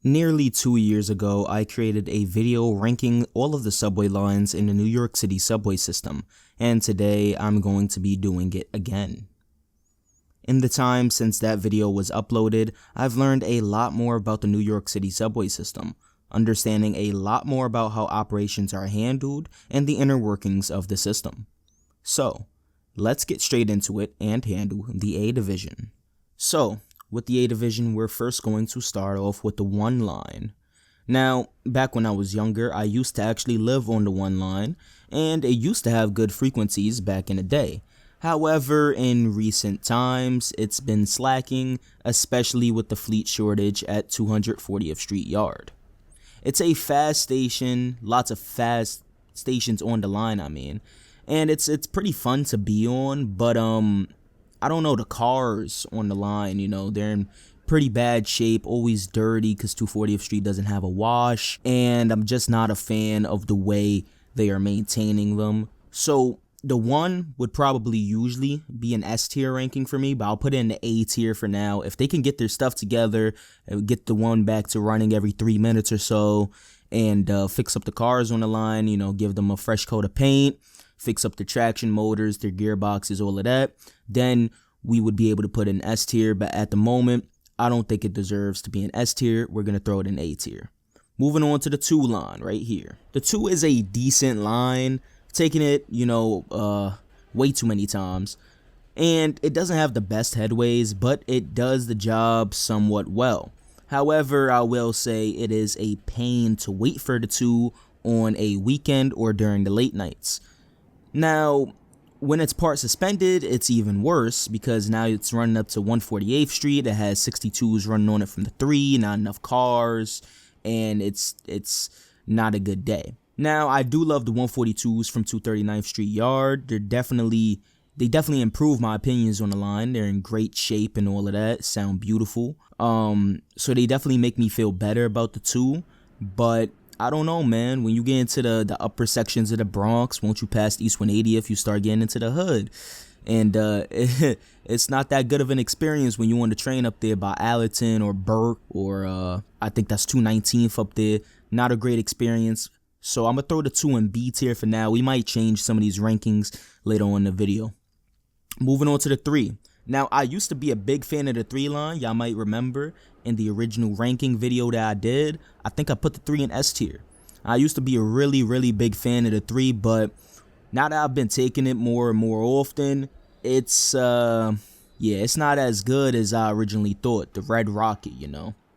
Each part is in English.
Nearly 2 years ago, I created a video ranking all of the subway lines in the New York City subway system, and today I'm going to be doing it again. In the time since that video was uploaded, I've learned a lot more about the New York City subway system, understanding a lot more about how operations are handled and the inner workings of the system. So, let's get straight into it and handle the A division. So, with the A division, we're first going to start off with the 1 line. Now, back when I was younger, I used to actually live on the 1 line, and it used to have good frequencies back in the day. However, in recent times, it's been slacking, especially with the fleet shortage at 240th Street Yard. It's a fast station, lots of fast stations on the line, and it's pretty fun to be on, but I don't know, the cars on the line, they're in pretty bad shape, always dirty because 240th Street doesn't have a wash, and I'm just not a fan of the way they are maintaining them. So the 1 would probably usually be an S tier ranking for me, but I'll put it in the A tier for now. If they can get their stuff together and get the 1 back to running every 3 minutes or so and fix up the cars on the line, give them a fresh coat of paint, fix up the traction motors, their gearboxes, all of that, then we would be able to put it in S tier. But at the moment, I don't think it deserves to be an S tier. We're going to throw it in A tier. Moving on to the 2 line right here. The 2 is a decent line, taking it, way too many times. And it doesn't have the best headways, but it does the job somewhat well. However, I will say it is a pain to wait for the 2 on a weekend or during the late nights. Now, when it's part suspended, it's even worse because now it's running up to 148th Street. It has 62s running on it from the 3, not enough cars, and it's not a good day. Now, I do love the 142s from 239th Street Yard. They definitely improve my opinions on the line. They're in great shape and all of that. Sound beautiful. So they definitely make me feel better about the 2, but I don't know, man. When you get into the upper sections of the Bronx, once you pass East 180th, you start getting into the hood. And it's not that good of an experience when you're on the train up there by Allerton or Burke or I think that's 219th up there. Not a great experience. So I'm going to throw the 2 in B tier for now. We might change some of these rankings later on in the video. Moving on to the 3. Now, I used to be a big fan of the 3 line. Y'all might remember in the original ranking video that I did, I think I put the 3 in S tier. I used to be a really big fan of the 3, but now that I've been taking it more and more often, it's not as good as I originally thought. The Red Rocket,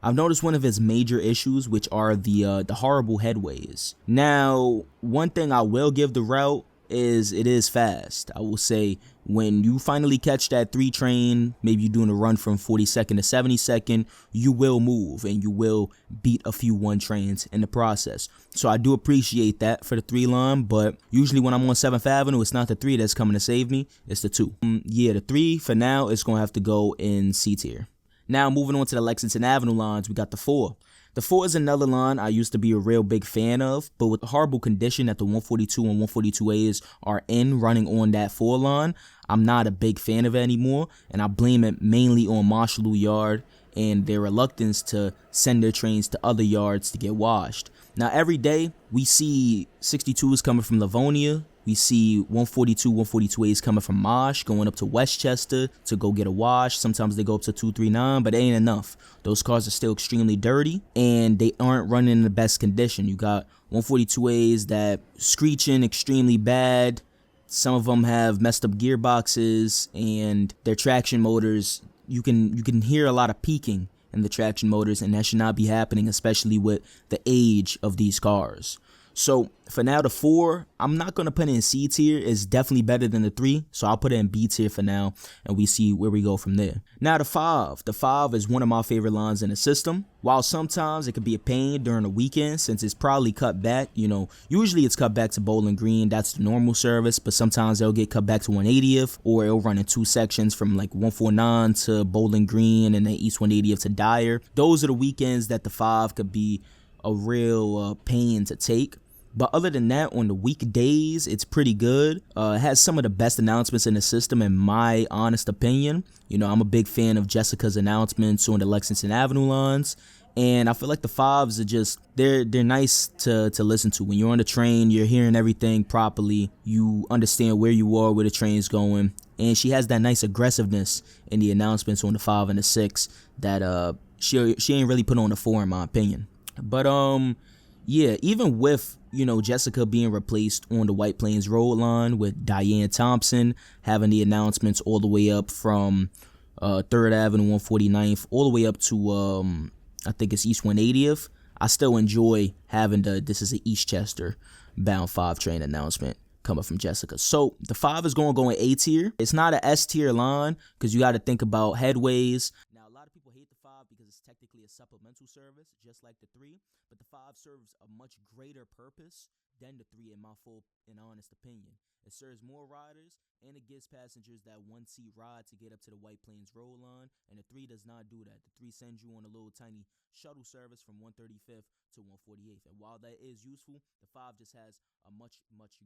I've noticed one of its major issues, which are the horrible headways. Now, one thing I will give the route is it is fast. I will say when you finally catch that 3 train, maybe you're doing a run from 42nd to 72nd, you will move and you will beat a few 1 trains in the process. So I do appreciate that for the 3 line, but usually when I'm on 7th Avenue, it's not the 3 that's coming to save me, it's the 2. The 3 for now is going to have to go in C tier. Now moving on to the Lexington Avenue lines, we got the 4. The 4 is another line I used to be a real big fan of, but with the horrible condition that the 142 and 142As are in running on that 4 line, I'm not a big fan of it anymore, and I blame it mainly on Marshall Yard and their reluctance to send their trains to other yards to get washed. Now every day we see 62s coming from Livonia. We see 142, 142As coming from Mosh, going up to Westchester to go get a wash. Sometimes they go up to 239, but it ain't enough. Those cars are still extremely dirty, and they aren't running in the best condition. You got 142As that screeching extremely bad. Some of them have messed up gearboxes, and their traction motors, you can hear a lot of peaking in the traction motors, and that should not be happening, especially with the age of these cars. So for now, the 4, I'm not going to put it in C tier. It's definitely better than the 3, so I'll put it in B tier for now, and we see where we go from there. Now the 5. The 5 is one of my favorite lines in the system. While sometimes it could be a pain during the weekend since it's probably cut back, usually it's cut back to Bowling Green. That's the normal service, but sometimes they'll get cut back to 180th, or it'll run in 2 sections from like 149 to Bowling Green and then East 180th to Dyer. Those are the weekends that the 5 could be a real pain to take. But other than that, on the weekdays, it's pretty good. It has some of the best announcements in the system, in my honest opinion. I'm a big fan of Jessica's announcements on the Lexington Avenue lines. And I feel like the fives are just, they're nice to listen to. When you're on the train, you're hearing everything properly. You understand where you are, where the train's going. And she has that nice aggressiveness in the announcements on the 5 and the 6 that she ain't really put on the 4 in my opinion. But yeah, even with, Jessica being replaced on the White Plains Road line with Diane Thompson having the announcements all the way up from 3rd Avenue, 149th, all the way up to I think it's East 180th. I still enjoy having this is an Eastchester bound 5 train announcement coming from Jessica. So the 5 is going to go in A tier. It's not an S tier line because you got to think about headways. Now, a lot of people hate the 5 because it's technically a supplemental service, just like the 3. But the 5 serves a much greater purpose than the 3 in my full and honest opinion. It serves more riders, and it gives passengers that 1-seat ride to get up to the White Plains Road line, and the 3 does not do that. The 3 sends you on a little tiny shuttle service from 135th to 148th, and while that is useful, the 5 just has a much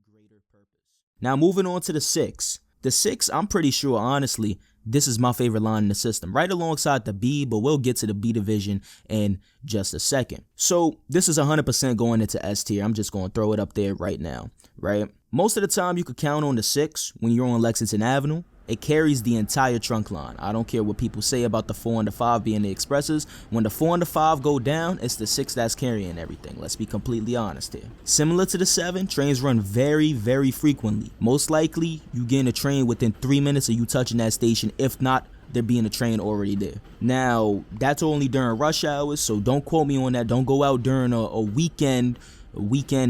greater purpose. Now moving on to the 6. The 6, I'm pretty sure, honestly, this is my favorite line in the system, right alongside the B, but we'll get to the B division in just a second. So this is 100% going into S tier. I'm just going to throw it up there right now, right? Most of the time you could count on the 6 when you're on Lexington Avenue. It carries the entire trunk line. I don't care what people say about the 4 and the 5 being the expresses. When the 4 and the 5 go down, it's the 6 that's carrying everything. Let's be completely honest here. Similar to the 7, trains run very frequently. Most likely, you get in a train within 3 minutes of you touching that station. If not, there being a train already there. Now, that's only during rush hours, so don't quote me on that. Don't go out during a weekend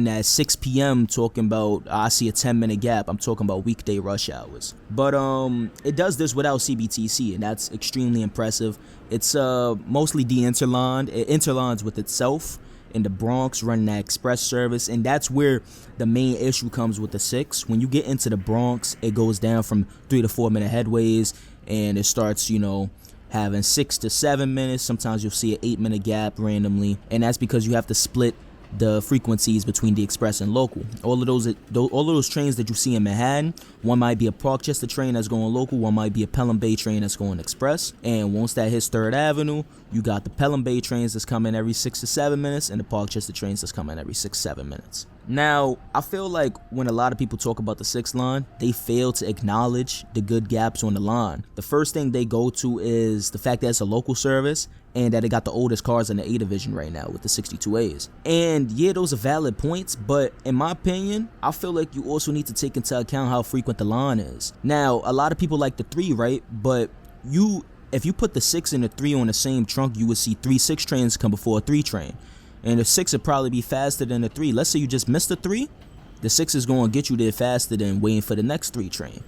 at 6 p.m. talking about I see a 10-minute gap. I'm talking about weekday rush hours. But it does this without CBTC, and that's extremely impressive. It's mostly de-interlined. It interlines with itself in the Bronx, running that express service, and that's where the main issue comes with the 6. When you get into the Bronx, it goes down from 3 to 4 minute headways, and it starts, having 6 to 7 minutes. Sometimes you'll see an 8-minute gap randomly, and that's because you have to split the frequencies between the express and local. All of those trains that you see in Manhattan, one might be a Parkchester train that's going local, one might be a Pelham Bay train that's going express. And once that hits 3rd Avenue, you got the Pelham Bay trains that's coming every 6 to 7 minutes and the Parkchester trains that's coming every 6-7 minutes. Now, I feel like when a lot of people talk about the 6 line, they fail to acknowledge the good gaps on the line. The first thing they go to is the fact that it's a local service and that it got the oldest cars in the A division right now with the 62As. And yeah, those are valid points, but in my opinion, I feel like you also need to take into account how frequent the line is. Now, a lot of people like the 3, right? But if you put the 6 and the 3 on the same trunk, you would see 3 6 trains come before a 3 train. And the 6 would probably be faster than the 3. Let's say you just missed the 3, the 6 is going to get you there faster than waiting for the next 3 train.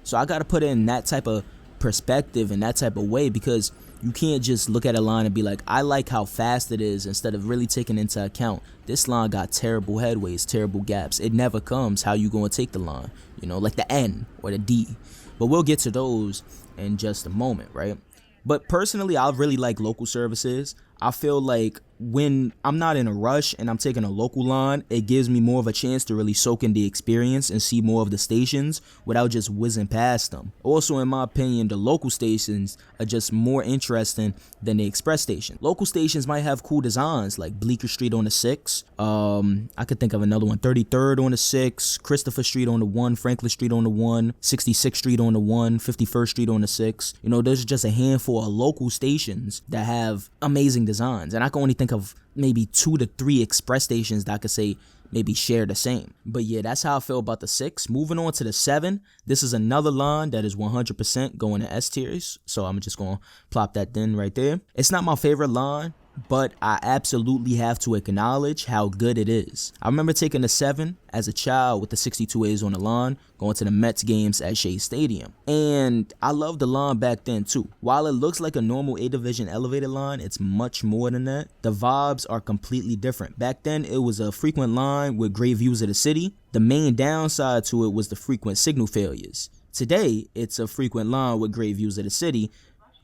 So I got to put it in that type of perspective and that type of way, because you can't just look at a line and be like, I like how fast it is, instead of really taking into account this line got terrible headways, terrible gaps. It never comes how you going to take the line, like the N or the D. But we'll get to those in just a moment, right? But personally, I really like local services. I feel like when I'm not in a rush and I'm taking a local line, it gives me more of a chance to really soak in the experience and see more of the stations without just whizzing past them. Also, in my opinion, the local stations are just more interesting than the express station. Local stations might have cool designs like Bleecker Street on the 6. I could think of another one, 33rd on the 6, Christopher Street on the 1, Franklin Street on the 1, 66th Street on the 1, 51st Street on the 6. There's just a handful of local stations that have amazing designs, and I can only think of maybe 2 to 3 express stations that I could say maybe share the same. But yeah, that's how I feel about the 6. Moving on to the 7, this is another line that is 100% going to S tiers, so I'm just going to plop that in right there. It's not my favorite line, but I absolutely have to acknowledge how good it is. I remember taking the 7 as a child with the 62As on the line, going to the Mets games at Shea Stadium. And I loved the line back then too. While it looks like a normal A division elevated line, it's much more than that. The vibes are completely different. Back then, it was a frequent line with great views of the city. The main downside to it was the frequent signal failures. Today, it's a frequent line with great views of the city,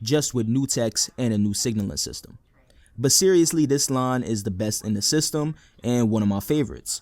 just with new text and a new signaling system. But seriously, this line is the best in the system and one of my favorites.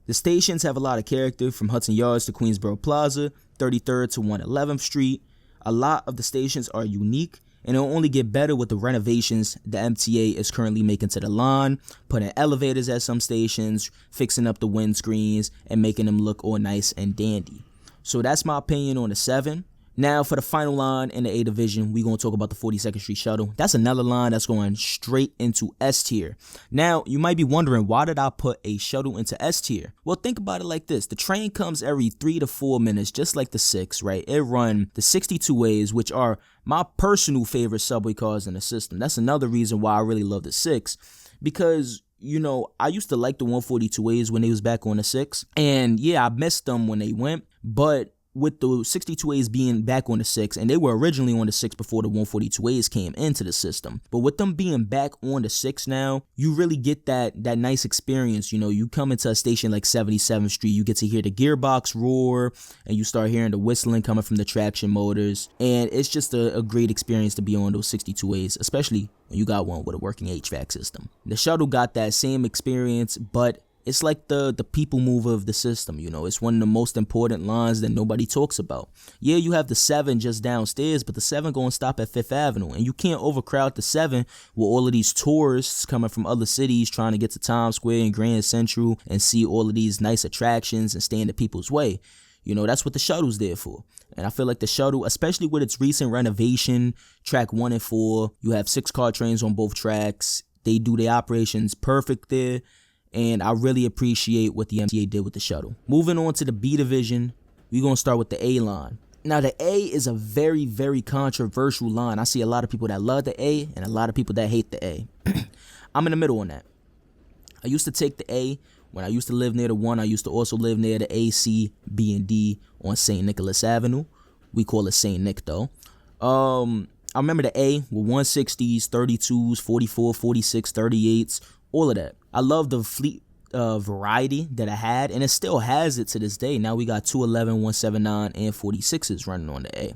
The stations have a lot of character, from Hudson Yards to Queensboro Plaza, 33rd to 111th Street. A lot of the stations are unique, And it'll only get better with the renovations the MTA is currently making to the line, putting elevators at some stations, fixing up the windscreens, and making them look all nice and dandy. So that's my opinion on the 7. Now for the final line in the A division, we're going to talk about the 42nd Street Shuttle. That's another line that's going straight into S tier. Now, you might be wondering, why did I put a shuttle into S tier? Well, think about it like this. The train comes every 3 to 4 minutes, just like the 6, right? It run the 62As, which are my personal favorite subway cars in the system. That's another reason why I really love the 6, because I used to like the 142As when they was back on the 6. And yeah, I missed them when they went, but with the 62As being back on the 6, and they were originally on the 6 before the 142As came into the system, but with them being back on the 6 now, you really get that nice experience. You come into a station like 77th Street, you get to hear the gearbox roar, and you start hearing the whistling coming from the traction motors, and it's just a great experience to be on those 62As, especially when you got one with a working HVAC system. The shuttle got that same experience, but it's like the people mover of the system. It's one of the most important lines that nobody talks about. Yeah, you have the 7 just downstairs, but the 7 going to stop at 5th Avenue, and you can't overcrowd the 7 with all of these tourists coming from other cities trying to get to Times Square and Grand Central and see all of these nice attractions and stay in the people's way. That's what the shuttle's there for. And I feel like the shuttle, especially with its recent renovation, track 1 and 4, you have 6-car trains on both tracks. They do their operations perfect there. And I really appreciate what the MTA did with the shuttle. Moving on to the B division, we're going to start with the A line. Now, the A is a very, very controversial line. I see a lot of people that love the A and a lot of people that hate the A. I'm in the middle on that. I used to take the A when I used to live near the 1. I used to also live near the A, C, B, and D on St. Nicholas Avenue. We call it St. Nick, though. I remember the A with 160s, 32s, 44, 46, 38s, all of that. I love the fleet variety that I had, and it still has it to this day. Now we got 211, 179, and 46s running on the A.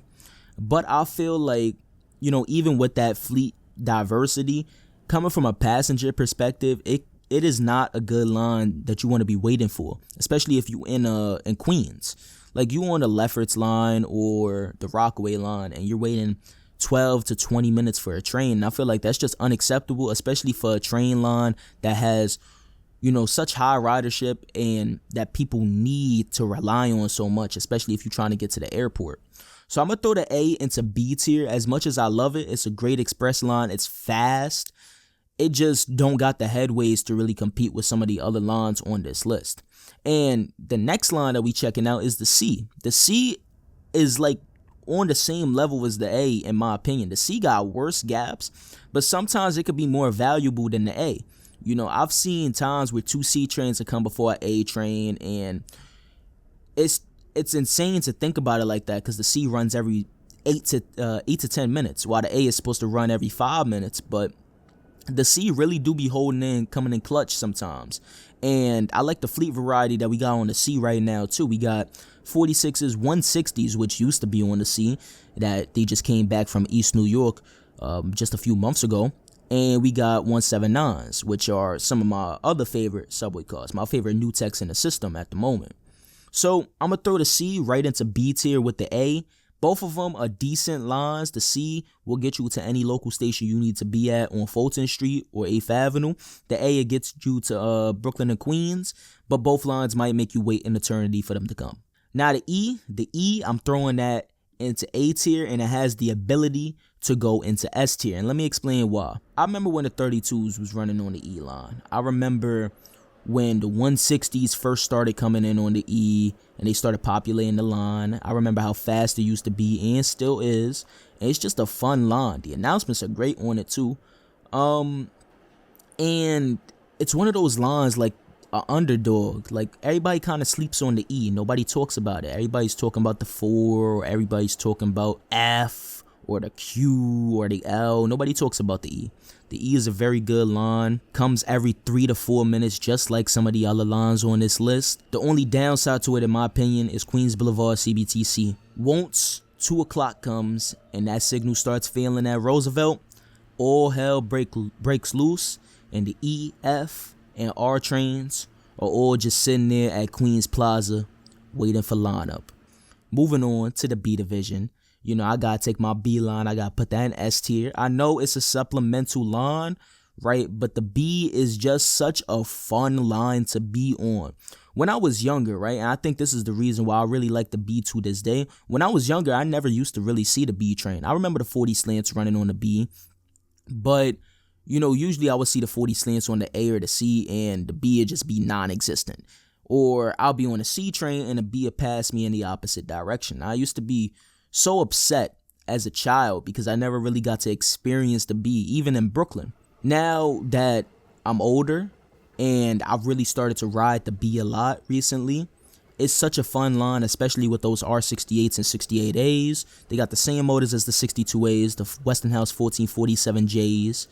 But I feel like, even with that fleet diversity, coming from a passenger perspective, it is not a good line that you want to be waiting for, especially if you in Queens. Like you on the Lefferts line or the Rockaway line, and you're waiting 12 to 20 minutes for a train. And I feel like that's just unacceptable, especially for a train line that has, such high ridership and that people need to rely on so much, especially if you're trying to get to the airport. So I'm going to throw the A into B tier. As much as I love it, it's a great express line. It's fast. It just don't got the headways to really compete with some of the other lines on this list. And the next line that we checking out is the C. The C is like on the same level as the A, in my opinion. The C got worse gaps, but sometimes it could be more valuable than the A. I've seen times where 2 C trains have come before an A train, and it's insane to think about it like that, because the C runs every 8 to 10 minutes, while the A is supposed to run every 5 minutes. But the C really do be holding in, coming in clutch sometimes. And I like the fleet variety that we got on the C right now too. We got 46s, 160s, which used to be on the C, that they just came back from East New York just a few months ago. And we got 179s, which are some of my other favorite subway cars, my favorite new techs in the system at the moment. So I'm going to throw the C right into B tier with the A. Both of them are decent lines. The C will get you to any local station you need to be at on Fulton Street or 8th Avenue. The A, it gets you to Brooklyn and Queens, but both lines might make you wait an eternity for them to come. Now the E, I'm throwing that into A tier, and it has the ability to go into S tier. And let me explain why. I remember when the 32s was running on the E line. I remember when the 160s first started coming in on the E and they started populating the line. I remember how fast it used to be and still is. And it's just a fun line. The announcements are great on it too. And it's one of those lines like an underdog. Like everybody kind of sleeps on the E. Nobody talks about it. Everybody's talking about the 4, or everybody's talking about F or the Q or the L. Nobody talks about the E. The E is a very good line. Comes every 3 to 4 minutes, just like some of the other lines on this list. The only downside to it, in my opinion, is Queens Boulevard CBTC. Once 2 o'clock comes and that signal starts failing at Roosevelt, all hell breaks loose, and the E, F, and R trains are all just sitting there at Queens Plaza waiting for lineup. Moving on to the B division, I gotta take my B line, I gotta put that in S tier. I know it's a supplemental line, right? But the B is just such a fun line to be on. When I was younger, right, and I think this is the reason why I really like the B to this day. When I was younger, I never used to really see the B train. I remember the 40 slants running on the B, but usually I would see the 40 slants on the A or the C, and the B would just be non-existent. Or I'll be on a C train and the B would pass me in the opposite direction. I used to be so upset as a child because I never really got to experience the B, even in Brooklyn. Now that I'm older and I've really started to ride the B a lot recently, it's such a fun line, especially with those R68s and 68As. They got the same motors as the 62As, the Westinghouse 1447Js,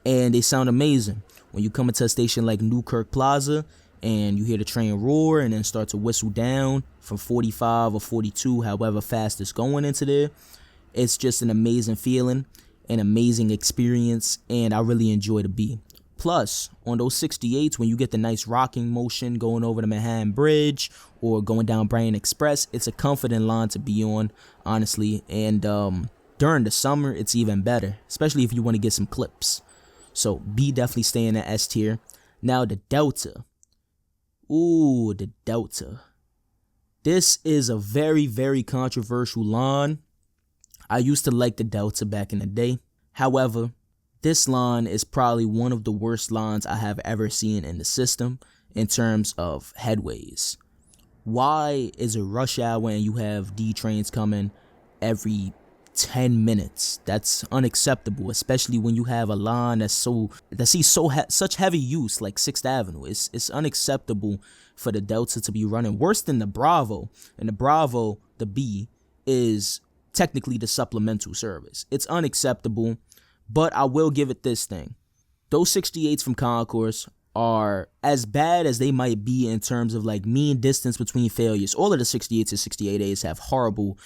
and they sound amazing. When you come into a station like Newkirk Plaza and you hear the train roar and then start to whistle down from 45 or 42, however fast it's going into there, it's just an amazing feeling, an amazing experience, and I really enjoy the B. Plus, on those 68s, when you get the nice rocking motion going over the Manhattan Bridge or going down Bryan Express, it's a comforting line to be on, honestly. And during the summer, it's even better, especially if you want to get some clips. So B definitely stay in the S tier. Now the Delta. Ooh, the Delta. This is a very, very controversial line. I used to like the Delta back in the day. However, this line is probably one of the worst lines I have ever seen in the system in terms of headways. Why is it rush hour and you have D trains coming every 10 minutes? That's unacceptable, especially when you have a line that sees such heavy use like 6th Avenue. It's unacceptable for the Delta to be running worse than the Bravo. And the Bravo, the B, is technically the supplemental service. It's unacceptable, but I will give it this thing. Those 68s from Concourse are as bad as they might be in terms of like mean distance between failures. All of the 68s and 68As have horrible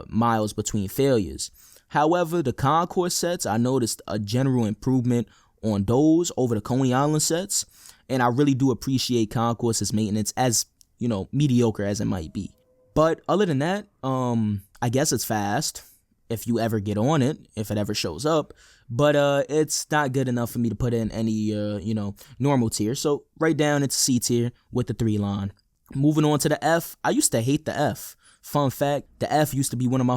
miles between failures. However, the Concourse sets, I noticed a general improvement on those over the Coney Island sets, and I really do appreciate Concourse's maintenance, as mediocre as it might be. But other than that, I guess it's fast if you ever get on it, if it ever shows up. But it's not good enough for me to put in any, normal tier. So right down into C tier with the 3 line. Moving on to the F. I used to hate the F. Fun fact, the F used to be one of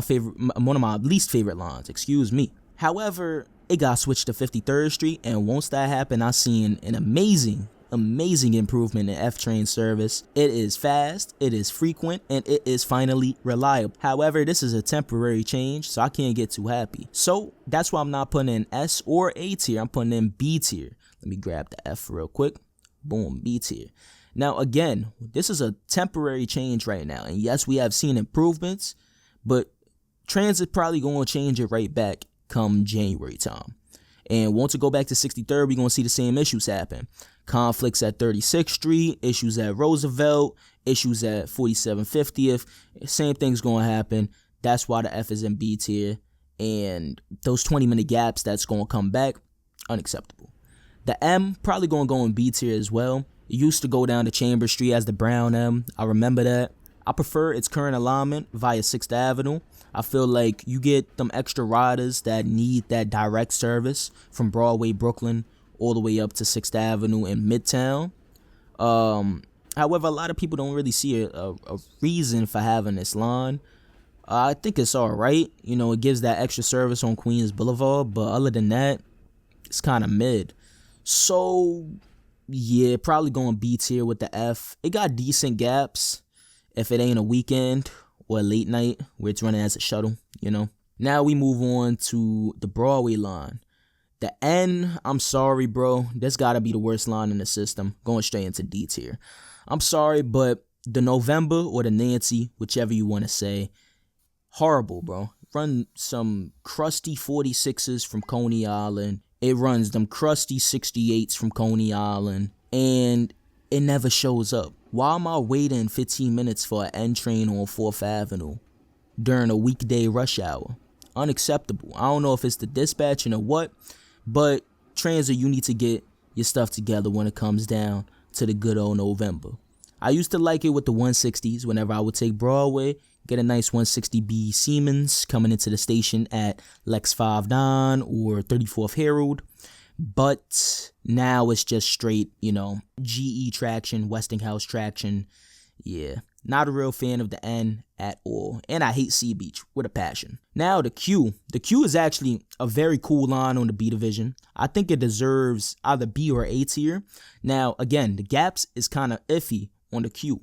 my least favorite lines, excuse me. However, it got switched to 53rd Street, and once that happened, I seen an amazing improvement in F-train service. It is fast, it is frequent, and it is finally reliable. However, this is a temporary change, so I can't get too happy. So that's why I'm not putting in S or A tier, I'm putting in B tier. Let me grab the F real quick. Boom, B tier. Now again, this is a temporary change right now, and yes, we have seen improvements, but transit probably going to change it right back come January time. And once it go back to 63rd, we're going to see the same issues happen. Conflicts at 36th Street, issues at Roosevelt, issues at 4750th. Same thing's going to happen. That's why the F is in B tier. And those 20-minute gaps that's going to come back, unacceptable. The M, probably going to go in B tier as well. It used to go down to Chambers Street as the Brown M. I remember that. I prefer its current alignment via 6th Avenue. I feel like you get them extra riders that need that direct service from Broadway, Brooklyn, all the way up to 6th Avenue in Midtown. However, a lot of people don't really see a reason for having this line. I think it's all right. It gives that extra service on Queens Boulevard, but other than that, it's kind of mid. So, yeah, probably going B tier with the F. It got decent gaps if it ain't a weekend or a late night where it's running as a shuttle, Now we move on to the Broadway line. The N, I'm sorry, bro. This gotta be the worst line in the system. Going straight into D tier. I'm sorry, but the November or the Nancy, whichever you want to say, horrible, bro. Run some crusty 46s from Coney Island. It runs them crusty 68s from Coney Island. And it never shows up. Why am I waiting 15 minutes for an N train on 4th Avenue during a weekday rush hour? Unacceptable. I don't know if it's the dispatching or what, but transit, you need to get your stuff together when it comes down to the good old November. I used to like it with the 160s whenever I would take Broadway, get a nice 160B Siemens coming into the station at Lex 59 or 34th Herald. But now it's just straight, GE traction, Westinghouse traction. Yeah, not a real fan of the N at all. And I hate Sea Beach with a passion. Now the Q. The Q is actually a very cool line on the B division. I think it deserves either B or A tier. Now, again, the gaps is kind of iffy on the Q.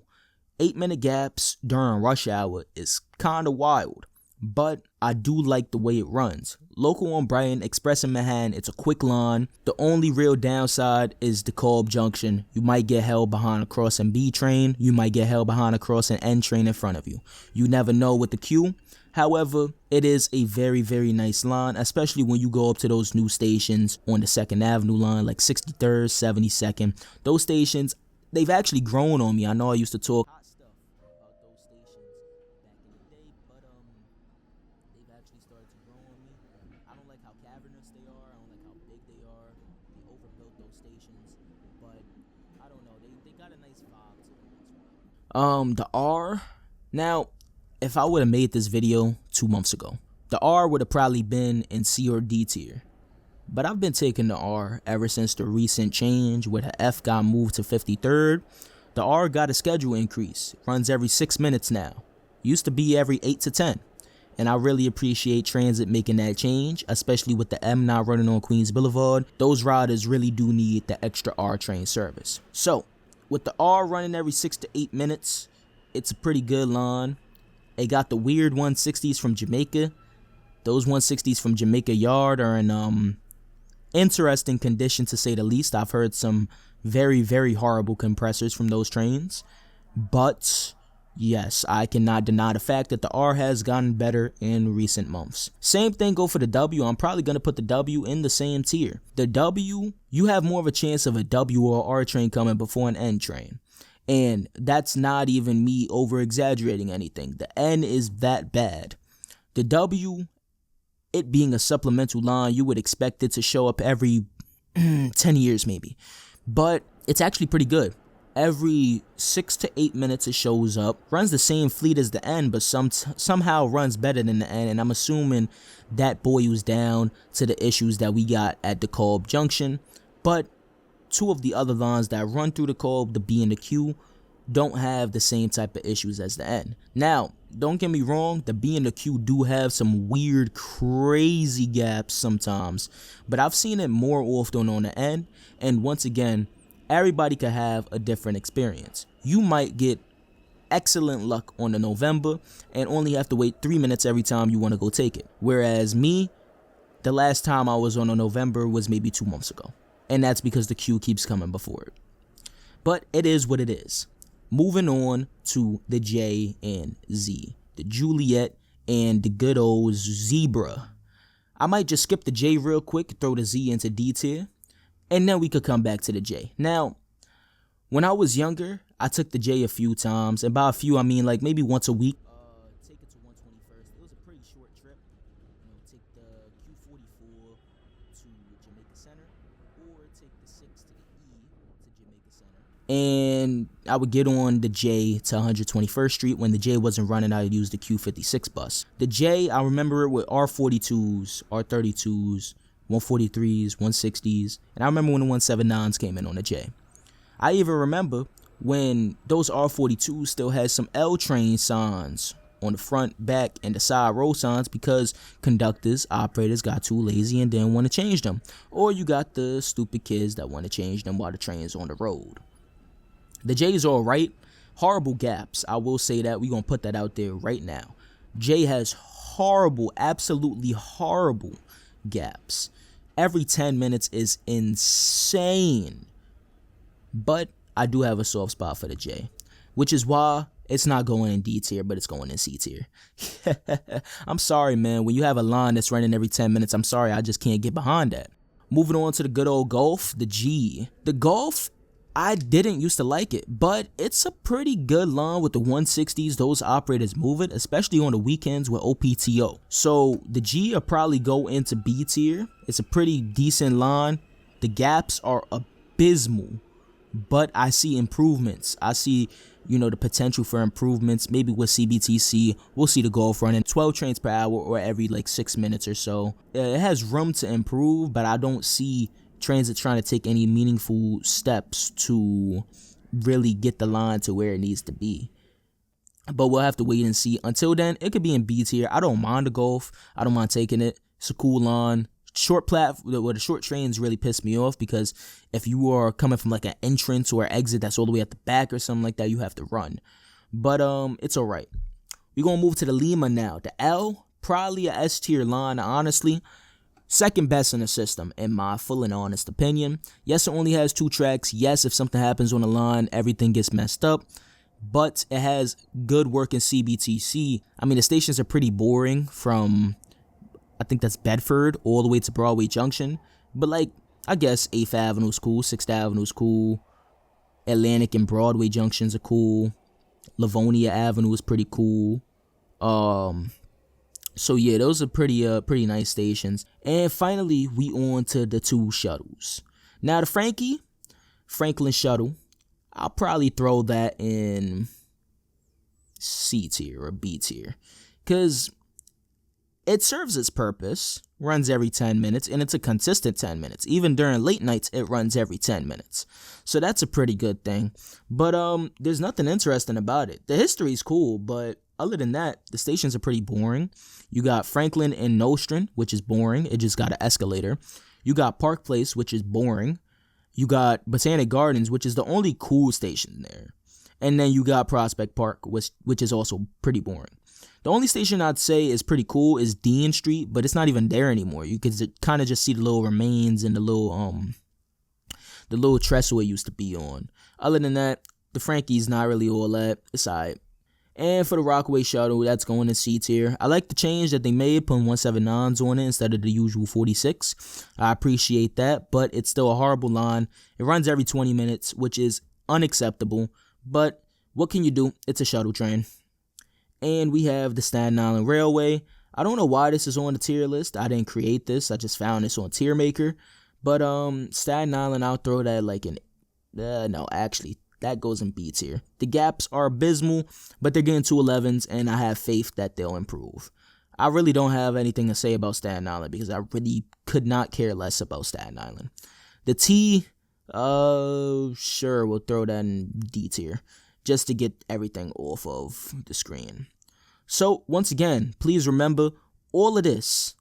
8-minute gaps during rush hour is kind of wild. But I do like the way it runs. Local on Brighton, Express in Manhattan, it's a quick line. The only real downside is the Cobb Junction. You might get held behind a crossing B train. You might get held behind a crossing N train in front of you. You never know with the Q. However, it is a very, very nice line, especially when you go up to those new stations on the 2nd Avenue line, like 63rd, 72nd. Those stations, they've actually grown on me. I know I used to talk hot stuff about those stations back in the day, but they've actually started to grow on me. I don't like how cavernous they are. I don't like how big they are. They overbuilt those stations, but I don't know. They got a nice vibe to them as well. The R. Now, if I would have made this video 2 months ago, the R would have probably been in C or D tier. But I've been taking the R ever since the recent change where the F got moved to 53rd. The R got a schedule increase. It runs every 6 minutes now. Used to be every 8 to 10. And I really appreciate transit making that change, especially with the M now running on Queens Boulevard. Those riders really do need the extra R train service. So, with the R running every 6 to 8 minutes, it's a pretty good line. It got the weird 160s from Jamaica. Those 160s from Jamaica Yard are in interesting condition, to say the least. I've heard some very, very horrible compressors from those trains. But yes, I cannot deny the fact that the R has gotten better in recent months. Same thing go for the W. I'm probably going to put the W in the same tier. The W, you have more of a chance of a W or R train coming before an N train. And that's not even me over exaggerating anything. The N is that bad. The W, it being a supplemental line, you would expect it to show up every 10 years maybe. But it's actually pretty good. Every 6 to 8 minutes it shows up. Runs the same fleet as the N, but somehow runs better than the N. And I'm assuming that boils down to the issues that we got at the Cobb Junction. But 2 of the other lines that run through the Cobb, the B and the Q, don't have the same type of issues as the N. Now, don't get me wrong, the B and the Q do have some weird, crazy gaps sometimes, but I've seen it more often on the N, and once again, everybody could have a different experience. You might get excellent luck on the November and only have to wait 3 minutes every time you want to go take it. Whereas me, the last time I was on a November was maybe 2 months ago. And that's because the Q keeps coming before it. But it is what it is. Moving on to the J and Z. The Juliet and the good old Zebra. I might just skip the J real quick, throw the Z into D tier, and then we could come back to the J. Now, when I was younger, I took the J a few times. And by a few, I mean like maybe once a week. Take it to 121st. It was a pretty short trip. Take the Q44 to Jamaica Center, or take the 6 to the E to Jamaica Center. And I would get on the J to 121st Street. When the J wasn't running, I would use the Q56 bus. The J, I remember it with R42s, R32s, 143s, 160s, and I remember when the 179s came in on the J. I even remember when those R42s still had some L train signs on the front, back, and the side row signs because conductors, operators got too lazy and didn't want to change them. Or you got the stupid kids that want to change them while the train's on the road. The J's all right. Horrible gaps. I will say that. We're going to put that out there right now. J has horrible, absolutely horrible gaps. Every 10 minutes is insane. But I do have a soft spot for the J, which is why it's not going in D tier, but it's going in C tier. I'm sorry, man. When you have a line that's running every 10 minutes, I'm sorry, I just can't get behind that. Moving on to the good old Gulf, the G. The Gulf, I didn't used to like it, but it's a pretty good line with the 160s. Those operators move it, especially on the weekends with OPTO. So the G will probably go into B tier. It's a pretty decent line. The gaps are abysmal. but I see improvements. I see, the potential for improvements. Maybe with CBTC, we'll see the Gulf running 12 trains per hour or every 6 minutes or so. It has room to improve, but I don't see transit trying to take any meaningful steps to really get the line to where it needs to be. But we'll have to wait and see. Until then, it could be in B tier. I don't mind the Gulf. I don't mind taking it. It's a cool line. The short trains really piss me off, because if you are coming from an entrance or exit that's all the way at the back or something like that, you have to run. But it's alright. We're gonna move to the Lima now. The L, probably a S tier line, honestly. Second best in the system, in my full and honest opinion. Yes, it only has 2 tracks. Yes, if something happens on the line, everything gets messed up. But it has good working CBTC. I mean, the stations are pretty boring from, I think that's Bedford, all the way to Broadway Junction. But I guess 8th Avenue is cool, 6th Avenue is cool. Atlantic and Broadway Junctions are cool. Livonia Avenue is pretty cool. So yeah, those are pretty nice stations. And finally, we on to the 2 shuttles. Now the Franklin shuttle, I'll probably throw that in C tier or B tier, because it serves its purpose, runs every 10 minutes, and it's a consistent 10 minutes. Even during late nights, it runs every 10 minutes. So that's a pretty good thing. But there's nothing interesting about it. The history's cool, but other than that, the stations are pretty boring. You got Franklin and Nostrand, which is boring. It just got an escalator. You got Park Place, which is boring. You got Botanic Gardens, which is the only cool station there. And then you got Prospect Park, which is also pretty boring. The only station I'd say is pretty cool is Dean Street, but it's not even there anymore. You could kind of just see the little remains and the little trestle it used to be on. Other than that, the Frankie's not really all that. It's alright. And for the Rockaway shuttle, that's going in C tier. I like the change that they made, putting 179s on it instead of the usual 46. I appreciate that, but it's still a horrible line. It runs every 20 minutes, which is unacceptable. But what can you do? It's a shuttle train. And we have the Staten Island Railway. I don't know why this is on the tier list. I didn't create this. I just found this on Tier Maker. But Staten Island, I'll throw that no, actually, that goes in B tier. The gaps are abysmal, but they're getting 211s, and I have faith that they'll improve. I really don't have anything to say about Staten Island, because I really could not care less about Staten Island. The T, sure, we'll throw that in D tier, just to get everything off of the screen. So, once again, please remember, all of these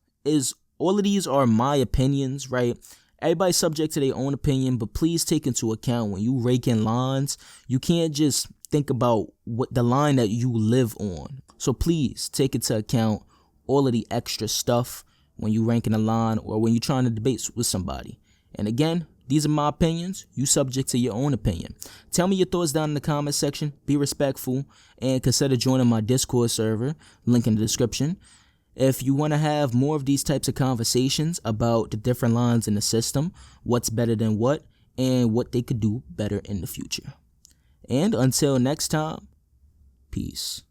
are my opinions, right? Everybody's subject to their own opinion, but please take into account when you rake in lines, you can't just think about what the line that you live on. So please take into account all of the extra stuff when you ranking a line or when you're trying to debate with somebody. And again, these are my opinions. You subject to your own opinion. Tell me your thoughts down in the comment section. Be respectful and consider joining my Discord server. Link in the description. If you want to have more of these types of conversations about the different lines in the system, what's better than what, and what they could do better in the future. And until next time, peace.